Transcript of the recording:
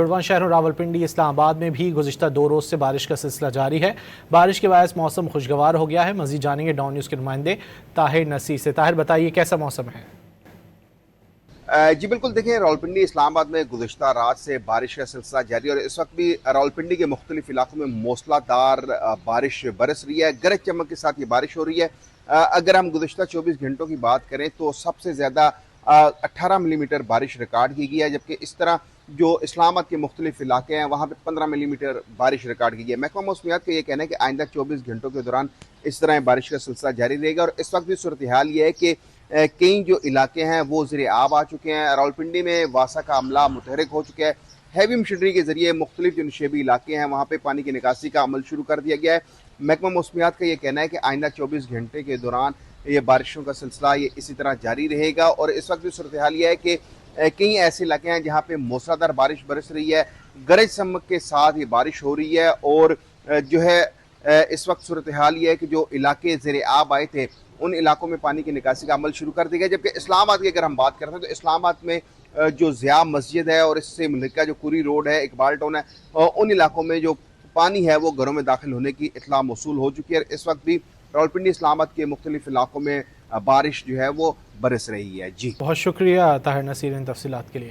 جڑواں شہروں راولپنڈی اسلام آباد میں بھی گزشتہ 2 روز سے بارش کا سلسلہ جاری ہے۔ بارش کے باعث موسم خوشگوار ہو گیا ہے۔ مزید جانیں گے ڈان نیوز کے نمائندے طاہر نصیر سے۔ طاہر بتائیے کیسا موسم ہے؟ جی بالکل، دیکھیں راولپنڈی اسلام آباد میں گزشتہ رات سے بارش کا سلسلہ جاری ہے اور اس وقت بھی راولپنڈی کے مختلف علاقوں میں موسلا دار بارش برس رہی ہے، گرج چمک کے ساتھ یہ بارش ہو رہی ہے۔ اگر ہم گزشتہ 24 گھنٹوں کی بات کریں تو سب سے زیادہ 18 ملی میٹر بارش ریکارڈ کی گئی ہے، جبکہ اس طرح جو اسلام آباد کے مختلف علاقے ہیں وہاں پہ 15 ملی میٹر بارش ریکارڈ کی گئی ہے۔ محکمہ موسمیات کا یہ کہنا ہے کہ آئندہ 24 گھنٹوں کے دوران اس طرح بارش کا سلسلہ جاری رہے گا، اور اس وقت بھی صورتحال یہ ہے کہ کئی جو علاقے ہیں وہ زیر آب آ چکے ہیں۔ راولپنڈی میں واسا کا عملہ متحرک ہو چکا ہے، ہیوی مشینری کے ذریعے مختلف جو نشیبی علاقے ہیں وہاں پہ پانی کی نکاسی کا عمل شروع کر دیا گیا ہے۔ محکمہ موسمیات کا یہ کہنا ہے کہ آئندہ 24 گھنٹے کے دوران یہ بارشوں کا سلسلہ یہ اسی طرح جاری رہے گا، اور اس وقت بھی صورتحال یہ ہے کہ کئی ایسے علاقے ہیں جہاں پہ موسلادھار بارش برس رہی ہے، گرج چمک کے ساتھ یہ بارش ہو رہی ہے، اور جو ہے اس وقت صورتحال یہ ہے کہ جو علاقے زیر آب آئے تھے ان علاقوں میں پانی کی نکاسی کا عمل شروع کر دیا گیا۔ جبکہ اسلام آباد کی اگر ہم بات کرتے ہیں تو اسلام آباد میں جو ضیاء مسجد ہے اور اس سے ملکہ جو کوری روڈ ہے، اقبال ٹاؤن ہے، ان علاقوں میں جو پانی ہے وہ گھروں میں داخل ہونے کی اطلاع موصول ہو چکی ہے، اور اس وقت بھی راولپنڈی اسلام آباد کے مختلف علاقوں میں بارش جو ہے وہ برس رہی ہے۔ جی بہت شکریہ طاہر نصیر ان تفصیلات کے لیے۔